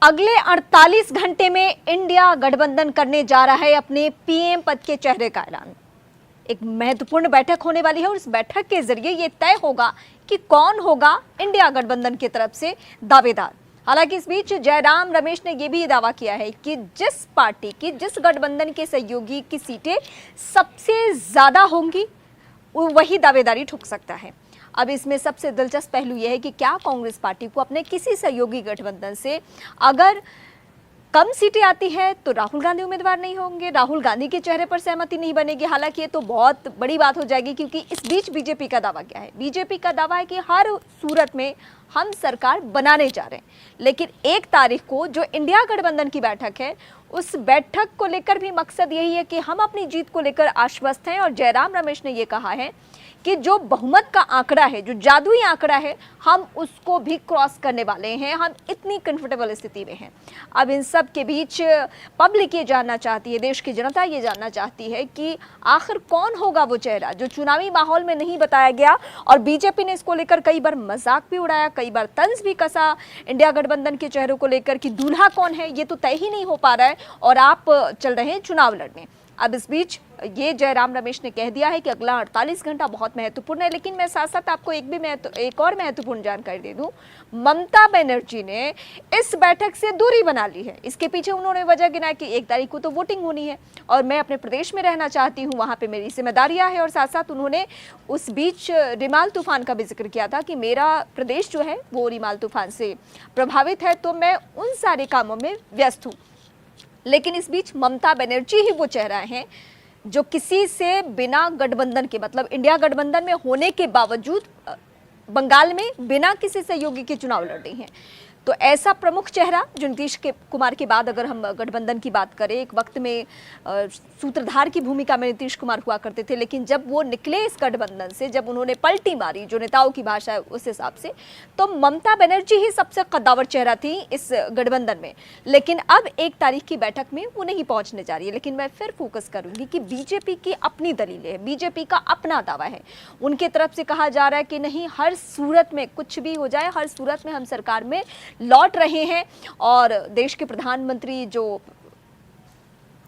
अगले 48 घंटे में इंडिया गठबंधन करने जा रहा है अपने पीएम पद के चेहरे का ऐलान। एक महत्वपूर्ण बैठक होने वाली है और इस बैठक के जरिए यह तय होगा कि कौन होगा इंडिया गठबंधन की तरफ से दावेदार। हालांकि इस बीच जयराम रमेश ने यह भी दावा किया है कि जिस पार्टी की, जिस गठबंधन के सहयोगी की सीटें सबसे ज्यादा होंगी वही दावेदारी ठुक सकता है। अब इसमें सबसे दिलचस्प पहलू यह है कि क्या कांग्रेस पार्टी को अपने किसी सहयोगी गठबंधन से अगर कम सीटें आती है तो राहुल गांधी उम्मीदवार नहीं होंगे, राहुल गांधी के चेहरे पर सहमति नहीं बनेगी। हालांकि ये तो बहुत बड़ी बात हो जाएगी, क्योंकि इस बीच बीजेपी का दावा क्या है? बीजेपी का दावा है कि हर सूरत में हम सरकार बनाने जा रहे हैं, लेकिन 1 तारीख को जो इंडिया गठबंधन की बैठक है उस बैठक को लेकर भी मकसद यही है कि हम अपनी जीत को लेकर आश्वस्त हैं। और जयराम रमेश ने यह कहा है कि जो बहुमत का आंकड़ा है, जो जादुई आंकड़ा है, हम उसको भी क्रॉस करने वाले हैं। हम इतनी कंफर्टेबल स्थिति में हैं। अब इन सब के बीच पब्लिक ये जानना चाहती है, देश की जनता ये जानना चाहती है कि आखिर कौन होगा वो चेहरा जो चुनावी माहौल में नहीं बताया गया। और बीजेपी ने इसको लेकर कई बार मजाक भी उड़ाया, कई बार तंज भी कसा इंडिया गठबंधन के चेहरों को लेकर कि दूल्हा कौन है ये तो तय ही नहीं हो पा रहा है और आप चल रहे हैं चुनाव लड़ने। अब इस बीच ये जयराम रमेश ने कह दिया है कि अगला 48 घंटा बहुत महत्वपूर्ण है। लेकिन मैं साथ साथ आपको एक और महत्वपूर्ण जानकारी दे दूं। ममता बनर्जी ने इस बैठक से दूरी बना ली है। इसके पीछे उन्होंने वजह गिनाई कि 1 तारीख को तो वोटिंग होनी है और मैं अपने प्रदेश में रहना चाहती हूं, वहां पे मेरी जिम्मेदारियां हैं। और साथ साथ उन्होंने उस बीच रिमाल तूफान का भी जिक्र किया था कि मेरा प्रदेश जो है वो रिमाल तूफान से प्रभावित है, तो मैं उन सारे कामों में व्यस्त हूँ। लेकिन इस बीच ममता बनर्जी ही वो चेहरा है जो किसी से बिना गठबंधन के, मतलब इंडिया गठबंधन में होने के बावजूद बंगाल में बिना किसी सहयोगी के चुनाव लड़ रही हैं। तो ऐसा प्रमुख चेहरा जो नीतीश कुमार के बाद, अगर हम गठबंधन की बात करें, एक वक्त में सूत्रधार की भूमिका में नीतीश कुमार हुआ करते थे, लेकिन जब वो निकले इस गठबंधन से, जब उन्होंने पलटी मारी, जो नेताओं की भाषा है उस हिसाब से, तो ममता बनर्जी ही सबसे कद्दावर चेहरा थी इस गठबंधन में। लेकिन अब 1 तारीख की बैठक में वो नहीं पहुंचने जा रही है। लेकिन मैं फिर फोकस करूंगी कि बीजेपी की अपनी दलीलें हैं, बीजेपी का अपना दावा है। उनके तरफ से कहा जा रहा है कि नहीं, हर सूरत में कुछ भी हो जाए, हर सूरत में हम सरकार में लौट रहे हैं। और देश के प्रधानमंत्री जो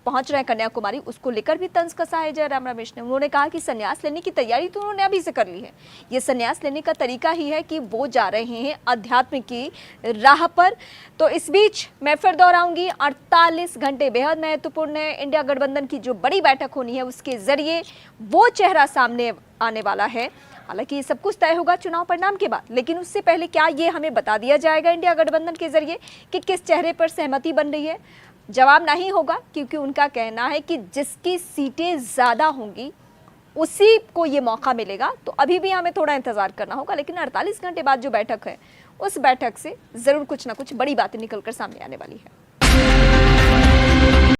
पहुंच रहे हैं कन्याकुमारी, उसको लेकर भी तंज कसा है जयराम रमेश ने। उन्होंने कहा कि संन्यास लेने की तैयारी तो उन्होंने अभी से कर ली है। ये संन्यास लेने का तरीका ही है कि वो जा रहे हैं अध्यात्म की राह पर। तो इस बीच मैं फिर दोहराऊंगी, 48 घंटे बेहद महत्वपूर्ण है। इंडिया गठबंधन की जो बड़ी बैठक होनी है उसके जरिए वो चेहरा सामने आने वाला है। हालांकि ये सब कुछ तय होगा चुनाव परिणाम के बाद, लेकिन उससे पहले क्या ये हमें बता दिया जाएगा इंडिया गठबंधन के जरिए कि किस चेहरे पर सहमति बन रही है? जवाब नहीं होगा, क्योंकि उनका कहना है कि जिसकी सीटें ज्यादा होंगी उसी को ये मौका मिलेगा। तो अभी भी हमें थोड़ा इंतजार करना होगा, लेकिन 48 घंटे बाद जो बैठक है उस बैठक से जरूर कुछ ना कुछ बड़ी बातें निकलकर सामने आने वाली है।